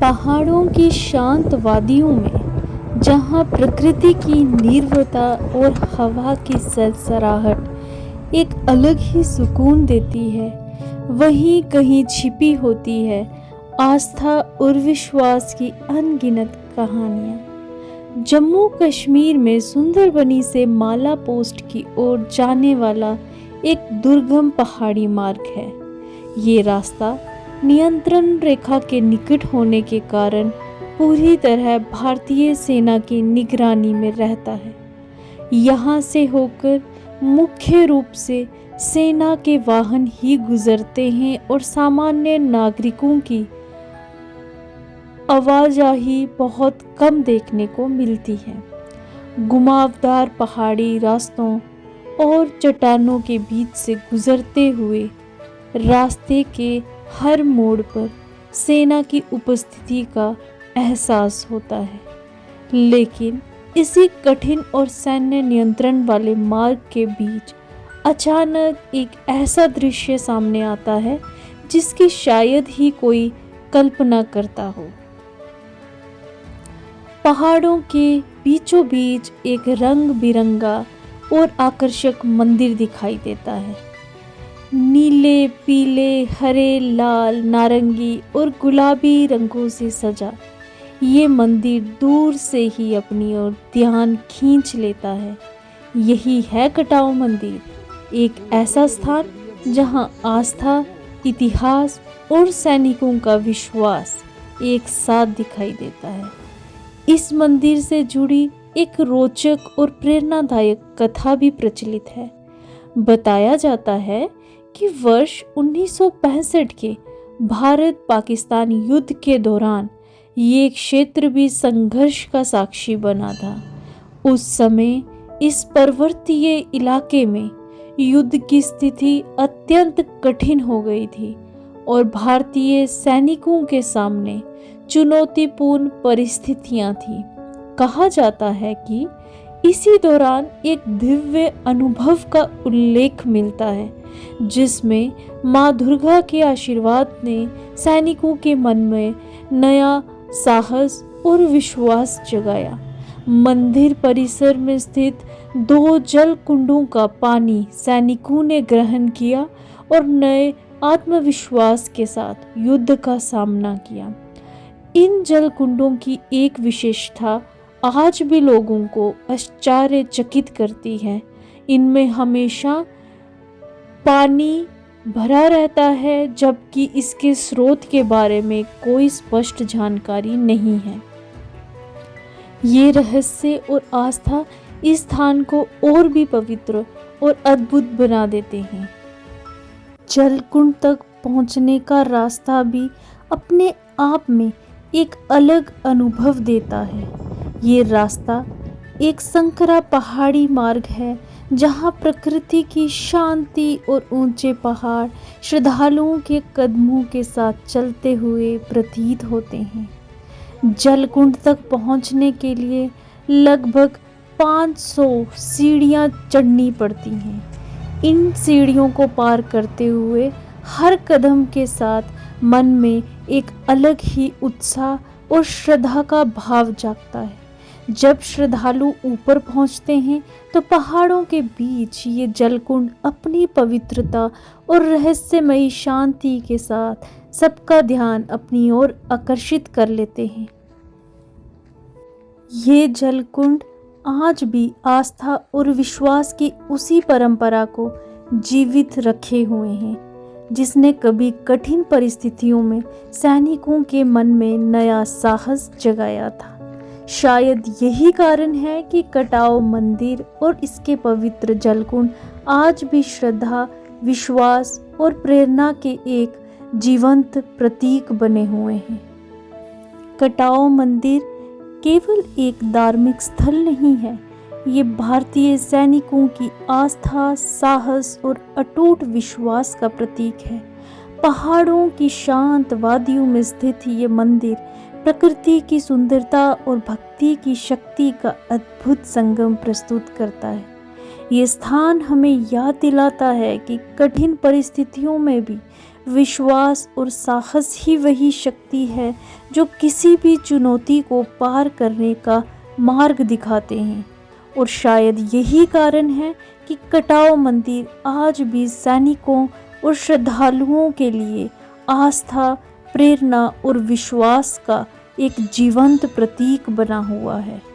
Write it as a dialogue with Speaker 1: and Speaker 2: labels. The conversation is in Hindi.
Speaker 1: पहाड़ों की शांत वादियों में जहाँ प्रकृति की निर्भरता और हवा की सरसराहट एक अलग ही सुकून देती है, वहीं कहीं छिपी होती है आस्था और विश्वास की अनगिनत कहानियाँ। जम्मू कश्मीर में सुंदरबनी से माला पोस्ट की ओर जाने वाला एक दुर्गम पहाड़ी मार्ग है। ये रास्ता नियंत्रण रेखा के निकट होने के कारण पूरी तरह भारतीय सेना की निगरानी में रहता है। यहाँ से होकर मुख्य रूप से सेना के वाहन ही गुजरते हैं और सामान्य नागरिकों की आवाजाही बहुत कम देखने को मिलती है। घुमावदार पहाड़ी रास्तों और चट्टानों के बीच से गुजरते हुए रास्ते के हर मोड़ पर सेना की उपस्थिति का एहसास होता है, लेकिन इसी कठिन और सैन्य नियंत्रण वाले मार्ग के बीच अचानक एक ऐसा दृश्य सामने आता है जिसकी शायद ही कोई कल्पना करता हो। पहाड़ों के बीचों बीच एक रंग बिरंगा और आकर्षक मंदिर दिखाई देता है। नीले, पीले, हरे, लाल, नारंगी और गुलाबी रंगों से सजा ये मंदिर दूर से ही अपनी ओर ध्यान खींच लेता है। यही है कटाव मंदिर, एक ऐसा स्थान जहां आस्था, इतिहास और सैनिकों का विश्वास एक साथ दिखाई देता है। इस मंदिर से जुड़ी एक रोचक और प्रेरणादायक कथा भी प्रचलित है। बताया जाता है कि वर्ष 1965 के भारत पाकिस्तान युद्ध के दौरान ये क्षेत्र भी संघर्ष का साक्षी बना था। उस समय इस पर्वतीय इलाके में युद्ध की स्थिति अत्यंत कठिन हो गई थी और भारतीय सैनिकों के सामने चुनौतीपूर्ण परिस्थितियां थीं। कहा जाता है कि इसी दौरान एक दिव्य अनुभव का उल्लेख मिलता है जिसमें माँ दुर्गा के आशीर्वाद ने सैनिकों के मन में नया साहस और विश्वास जगाया। मंदिर परिसर में स्थित 2 जल कुंडों का पानी सैनिकों ने ग्रहण किया और नए आत्मविश्वास के साथ युद्ध का सामना किया। इन जल कुंडों की एक विशेषता आज भी लोगों को आश्चर्यचकित करती है। इनमें हमेशा पानी भरा रहता है, जबकि इसके स्रोत के बारे में कोई स्पष्ट जानकारी नहीं है। ये रहस्य और आस्था इस स्थान को और भी पवित्र और अद्भुत बना देते हैं। जलकुंड तक पहुंचने का रास्ता भी अपने आप में एक अलग अनुभव देता है। ये रास्ता एक संकरा पहाड़ी मार्ग है जहाँ प्रकृति की शांति और ऊंचे पहाड़ श्रद्धालुओं के कदमों के साथ चलते हुए प्रतीत होते हैं। जलकुंड तक पहुँचने के लिए लगभग 500 सीढ़ियाँ चढ़नी पड़ती हैं। इन सीढ़ियों को पार करते हुए हर कदम के साथ मन में एक अलग ही उत्साह और श्रद्धा का भाव जागता है। जब श्रद्धालु ऊपर पहुंचते हैं तो पहाड़ों के बीच ये जलकुंड अपनी पवित्रता और रहस्यमयी शांति के साथ सबका ध्यान अपनी ओर आकर्षित कर लेते हैं। ये जलकुंड आज भी आस्था और विश्वास की उसी परंपरा को जीवित रखे हुए हैं जिसने कभी कठिन परिस्थितियों में सैनिकों के मन में नया साहस जगाया था। शायद यही कारण है कि कटाव मंदिर और इसके पवित्र जलकुंड आज भी श्रद्धा, विश्वास और प्रेरणा के एक जीवंत प्रतीक बने हुए हैं। कटाव मंदिर केवल एक धार्मिक स्थल नहीं है, ये भारतीय सैनिकों की आस्था, साहस और अटूट विश्वास का प्रतीक है। पहाड़ों की शांत वादियों में स्थित ये मंदिर प्रकृति की सुंदरता और भक्ति की शक्ति का अद्भुत संगम प्रस्तुत करता है। ये स्थान हमें याद दिलाता है कि कठिन परिस्थितियों में भी विश्वास और साहस ही वही शक्ति है जो किसी भी चुनौती को पार करने का मार्ग दिखाते हैं। और शायद यही कारण है कि कटाव मंदिर आज भी सैनिकों और श्रद्धालुओं के लिए आस्था, प्रेरणा और विश्वास का एक जीवंत प्रतीक बना हुआ है।